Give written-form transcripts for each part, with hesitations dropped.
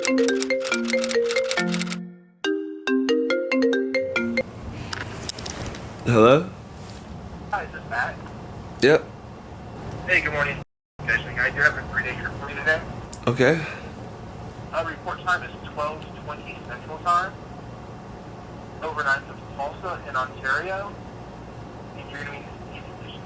Hello? Hi, is this Matt? Yep. Hey, good morning. I do have a 3-day trip for you today. Okay. Report time is 12:20 Central Time. Overnight to Tulsa in Ontario. And you're going to be in condition.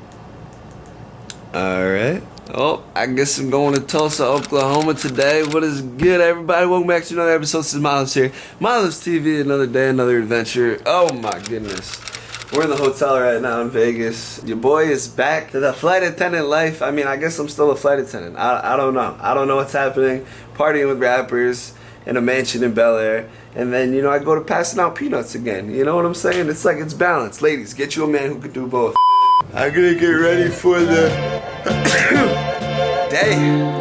Alright. Oh, I guess I'm going to Tulsa, Oklahoma today. What is good, everybody? Welcome back to another episode. This is Miles here. Miles TV, another day, another adventure. Oh my goodness. We're in the hotel right now in Vegas. Your boy is back to the flight attendant life. I mean, I guess I'm still a flight attendant. I don't know. I don't know what's happening. Partying with rappers in a mansion in Bel Air. And then, I go to passing out peanuts again. You know what I'm saying? It's like it's balanced. Ladies, get you a man who can do both. I'm gonna get ready for the day.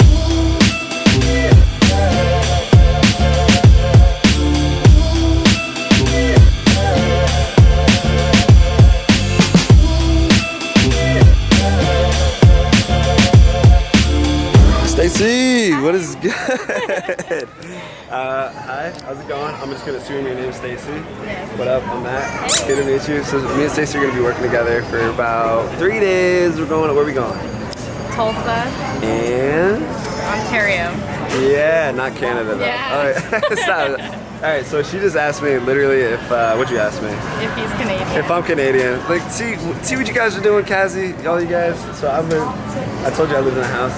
Stacy, what is good? Hi, how's it going? I'm just gonna assume your name's Stacy. Yes. What up? I'm Matt. Good to meet you. So me and Stacy are gonna be working together for about 3 days. Where are we going? Tulsa, And Ontario. yeah, not Canada though. Yeah. All right. Stop. All right. So she just asked me literally if what'd you ask me? If he's Canadian. If I'm Canadian. Like, see what you guys are doing, Kazi, all you guys. So I told you I live in a house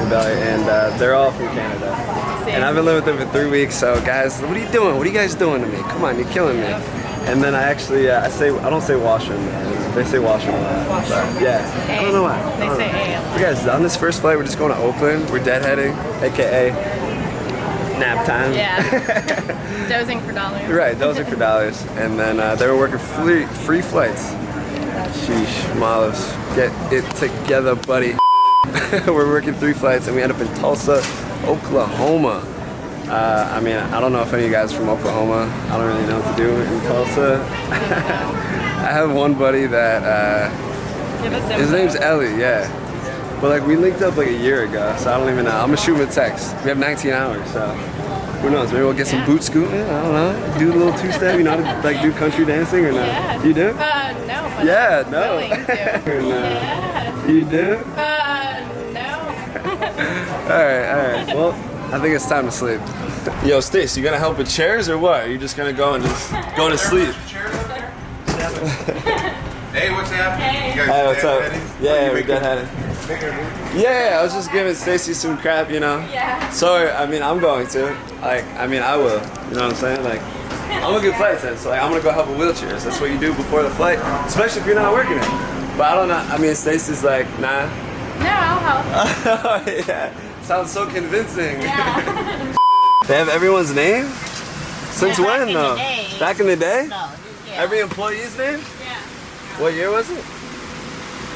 in Bel Air, and they're all from Canada. Same. And I've been living with them for 3 weeks. So guys, what are you doing? What are you guys doing to me? Come on, you're killing me. And then I actually I don't say washroom. They say washroom a lot. Washroom. But, yeah. I don't know why. They say A. You guys, on this first flight, we're just going to Oakland. We're deadheading, aka nap time. Yeah. Dozing for dollars. Right, those are for dollars. And then they were working free flights. Sheesh, Miles, get it together, buddy. We're working 3 flights, and we end up in Tulsa, Oklahoma. I mean, I don't know if any of you guys are from Oklahoma. I don't really know what to do in Tulsa. I have one buddy that Give us his info. name's Ellie, yeah. But like we linked up like a year ago, so I don't even know. I'm gonna shoot him a text. We have 19 hours, so who knows? Maybe we'll get some boot scooting. I don't know. Do a little 2-step. You know how to like do country dancing or not? Yeah. You do? No, but Yeah, I'm no. willing to. Or no? Yeah. You do? No. All right. Well, I think it's time to sleep. Yo, Stace, you gonna help with chairs or what? Are you just gonna go and just go to sleep? Hey, what's happening? Hey. You guys Hey, what's up? deadheading? Yeah, What, we're you deadheaded. making a movie? Yeah, I was just giving Stacy some crap, Yeah. So, I mean, I'm going to. Like, I mean, I will. You know what I'm saying? Like, I'm a good flight attendant, so like, I'm gonna go help with wheelchairs. That's what you do before the flight, especially if you're not working it. But I don't know. I mean, Stacy's like, nah. No, I'll help. Yeah, sounds so convincing. Yeah. They have everyone's name? Since Yeah, back when in though? the day. Back in the day? No, yeah. Every employee's name? Yeah. What year was it?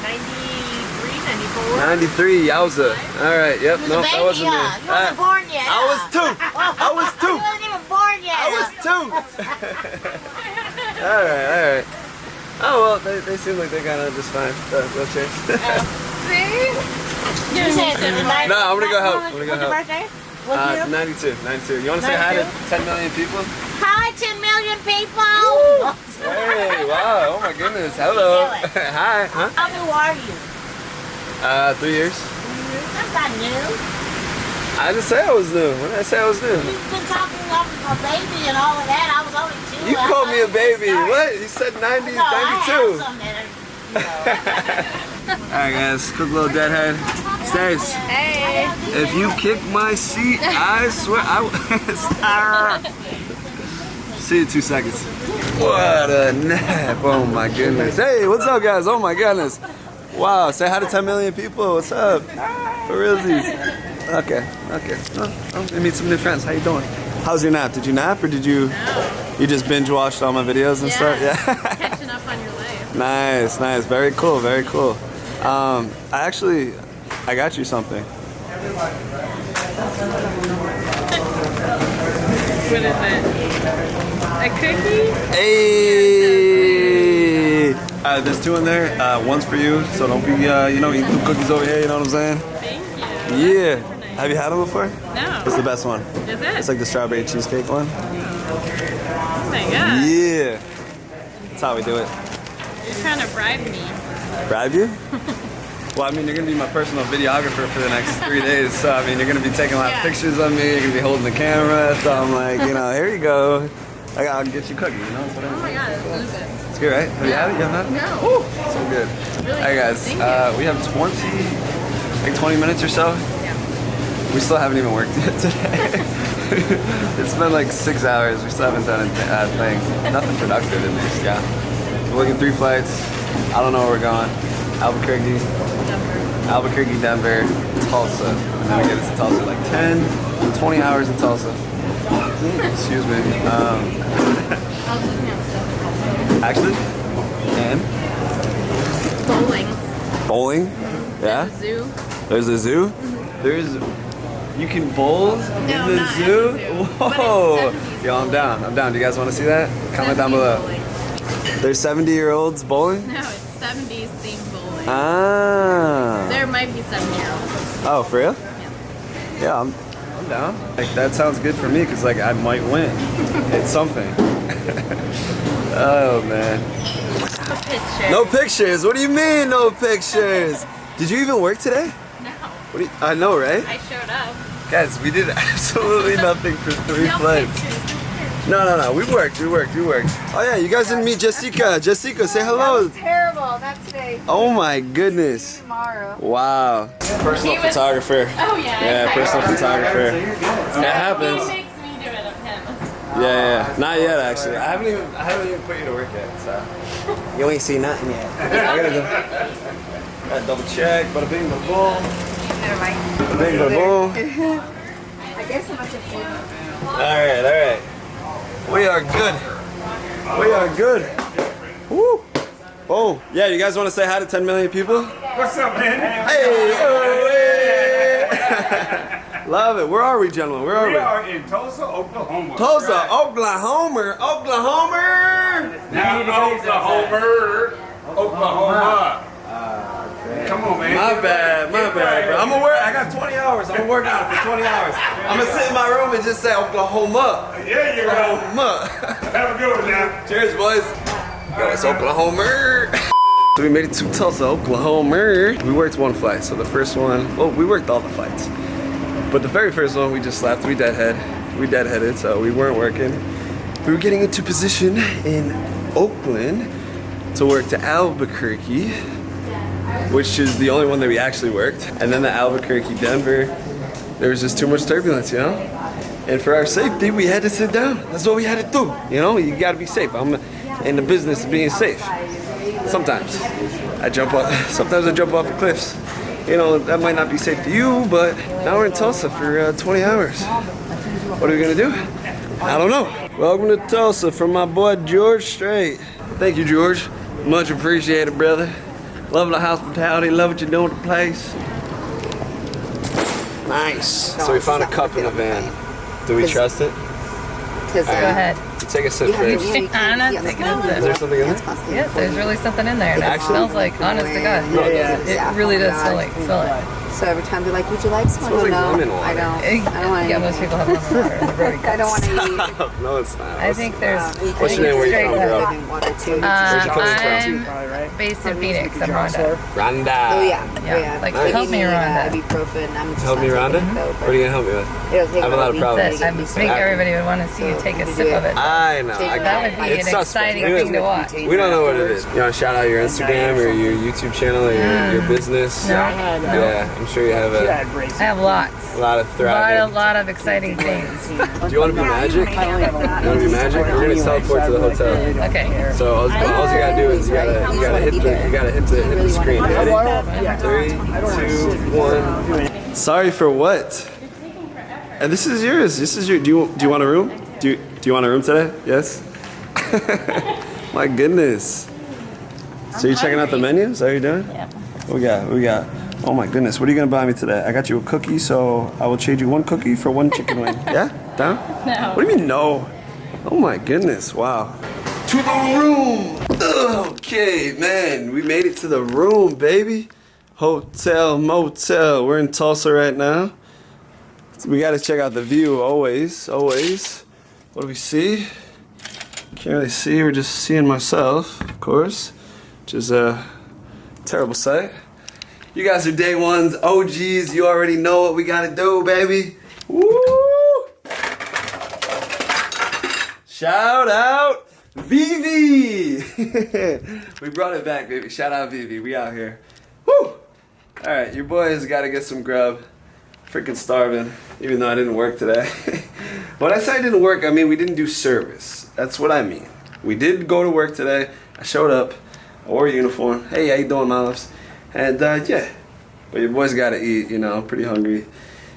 93, 94. 93, yowza. Alright, yep, You was a nope, that baby, wasn't me. huh? You wasn't born yet. I was 2. I was 2. You wasn't even born yet. I was 2. Alright. Oh well, they seem like they got it just fine. They'll change. See? You said the No, I'm gonna go help. I'm gonna go What's your help. birthday? What's your 92. You wanna say hi to 10 million people? Hi, 10 million people. Hey, wow, oh my goodness, hello. How you doing? Hi, huh? How new are you? 3 years. I'm not new. I didn't say I was new. When did I say I was new? You've been talking about a baby and all of that. I was only 2. You called me a baby. What? You said 90, No, I 92. have some that are, Alright guys, quick little deadhead. Stace, Hey. if you kick my seat, I swear I will. See you in 2 seconds. What a nap. Oh my goodness. Hey, what's up guys? Oh my goodness. Wow, say hi to 10 million people. What's up? For realsies. Okay. Oh, I meet some new friends. How you doing? How's your nap? Did you nap or did you you just binge watched all my videos and stuff? Yeah. Catching up on your life. Nice. Very cool. I got you something. What is it? A cookie? Hey! There's 2 in there. One's for you, so don't be, eating the cookies over here, you know what I'm saying? Thank you. Yeah. Super nice. Have you had them before? No. It's the best one. Is it? It's like the strawberry cheesecake one. Oh my god. Yeah. That's how we do it. You're trying to bribe me. Bribe you? Well, I mean, you're gonna be my personal videographer for the next 3 days. So, I mean, you're gonna be taking a lot of pictures of me. You're gonna be holding the camera. So I'm like, you know, here you go. I'll get you cookies, you know? Oh my god, I lose it. It's good, right? Have you had it? You haven't had it? No. Woo, so good. Really All right, guys. Thank you. We have 20 minutes or so. Yeah. We still haven't even worked yet today. It's been like 6 hours. We still haven't done a thing. Nothing productive at least, yeah. We're looking 3 flights. I don't know where we're going. Albuquerque, Denver, Tulsa. And then we get to Tulsa like 20 hours in Tulsa. Excuse me. Actually, and bowling. Yeah. Zoo. There's a zoo. You can bowl in the not zoo. at the zoo, Whoa! but it's 70s Yo, I'm down. Do you guys want to see that? Comment down below. There's 70-year-olds bowling. No, it's 70s themed bowling. Ah. There might be 7-year-olds. Oh, for real? Yeah. Yeah, I'm down. Like that sounds good for me because like I might win. It's something. Oh man. A picture. No pictures. What do you mean no pictures? Did you even work today? No. I know, right? I showed up. Guys, we did absolutely nothing for 3 No flights. pictures. No. We worked. Oh yeah, you guys didn't meet Jessica. Jessica, say hello. Terrible. Not today. Oh my goodness. Tomorrow. Wow. Personal He was- photographer. Oh yeah. Yeah, personal photographer. It He happens. makes me do it of him. Yeah. Not yet actually. I haven't even put you to work yet, so. You ain't seen nothing yet. I gotta go. Gotta double check. Bada bing, bada boom. Bada bing, bada boom. I guess I must have seen it. Alright. We are good. Woo! Oh, yeah, you guys want to say hi to 10 million people? What's up, man? Hey! Love it. Where are we, gentlemen? Where are We we? are in Tulsa, Oklahoma. Tulsa, Right. Oklahoma. Not Oklahoma. Come on, man. My bad, bro. I'm gonna work. I got 20 hours. I'm gonna work on it for 20 hours. I'm gonna sit in my room and just say Oklahoma. Yeah, you go. Oklahoma. Have a good one now. Cheers, boys. Yo, it's Oklahoma. So we made it to Tulsa, Oklahoma. We worked 1 flight. So the first one, well, we worked all the flights. But the very first one, we just left. We deadheaded, so we weren't working. We were getting into position in Oakland to work to Albuquerque, which is the only one that we actually worked. And then the Albuquerque, Denver, there was just too much turbulence, you know? And for our safety, we had to sit down. That's what we had to do, you know? You gotta be safe. I'm in the business of being safe. Sometimes I jump off of cliffs. You know, that might not be safe to you, but now we're in Tulsa for 20 hours. What are we gonna do? I don't know. Welcome to Tulsa from my boy George Strait. Thank you, George. Much appreciated, brother. Love the hospitality, love what you're doing with the place. Nice. So we found a cup in the van. Do we trust it? Go ahead. Take a sip first. I'm not taking a Is sip. there something in there? Yes, there's really something in there. And it Actually? smells like, honest to God. It really does smell it. So every time they're like, "Would you like some?" Smells like No, lemon water. I don't. I don't want Yeah, any. most people have lemon water. They're very I don't want any. No, it's not. I think there's. What's your name? Where you from, girl? Water too. Where's you coming from? I'm based in Phoenix. I'm Rhonda. Rhonda. Oh yeah. Yeah, like, They help gave me, Rhonda. Ibuprofen. I'm just Help me, not Rhonda? taking it, though, What are you gonna help me with? It'll take I have a lot of about problems. I think everybody would want to see you take a sip of it. I know. That would be It's an suspect. exciting thing to watch. We don't know what it is. You want to shout out your Instagram or your YouTube channel or your business? No. Yeah, I'm sure you have a I have lots. lot of A thriving. lot of exciting things. Do you want to be magic? You want to be magic? We're gonna teleport to the hotel. Okay. So all you gotta do is you gotta hit the screen. Ready? 3, 2, 1. Sorry for what? And this is yours. This is your. Do you want a room? Do you want a room today? Yes. My goodness. So you're checking out the menu? Is that what you're doing? Yeah. What we got? Oh my goodness. What are you gonna buy me today? I got you a cookie, so I will trade you 1 cookie for 1 chicken wing. Yeah? Down? No. What do you mean no? Oh my goodness. Wow. To the room. Okay, man. We made it to the room, baby. Hotel, motel. We're in Tulsa right now. We gotta check out the view always. What do we see? Can't really see, we're just seeing myself, of course, which is a terrible sight. You guys are day ones, OGs, you already know what we gotta do, baby. Woo! Shout out Vivi! We brought it back, baby. Shout out Vivi, we out here. Woo! Alright, your boys gotta get some grub. Freaking starving, even though I didn't work today. When I say I didn't work, I mean we didn't do service. That's what I mean. We did go to work today. I showed up. I wore a uniform. Hey, how you doing, Miles? And yeah, but your boys gotta eat, you know, pretty hungry.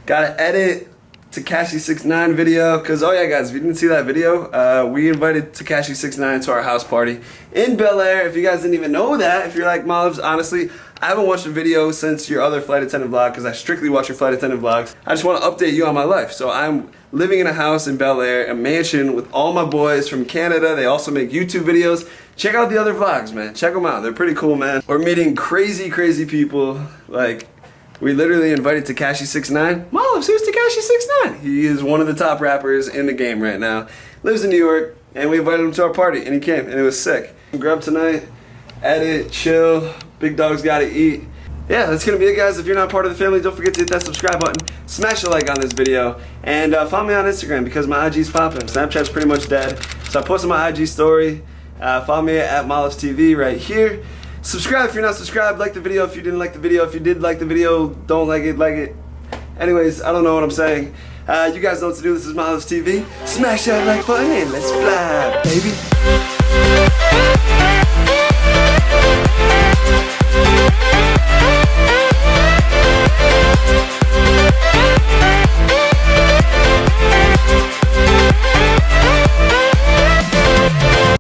Gotta edit Tekashi69 video, because oh yeah guys, if you didn't see that video, we invited Tekashi69 to our house party in Bel Air. If you guys didn't even know that, if you're like Miles, honestly, I haven't watched a video since your other flight attendant vlog, because I strictly watch your flight attendant vlogs. I just want to update you on my life. So I'm living in a house in Bel Air, a mansion with all my boys from Canada. They also make YouTube videos. Check out the other vlogs, man. Check them out. They're pretty cool, man. We're meeting crazy people. Like, we literally invited Tekashi69. Miles, who's Tekashi69? He is one of the top rappers in the game right now. Lives in New York, and we invited him to our party, and he came, and it was sick. Grub tonight, edit, chill. Big dogs gotta eat. Yeah, that's gonna be it, guys. If you're not part of the family, don't forget to hit that subscribe button. Smash a like on this video. And follow me on Instagram because my IG's popping. Snapchat's pretty much dead. So I posted my IG story. Follow me at Miles TV right here. Subscribe if you're not subscribed. Like the video if you didn't like the video. If you did like the video, don't like it, like it. Anyways, I don't know what I'm saying. You guys know what to do. This is Miles TV. Smash that like button and let's fly, baby.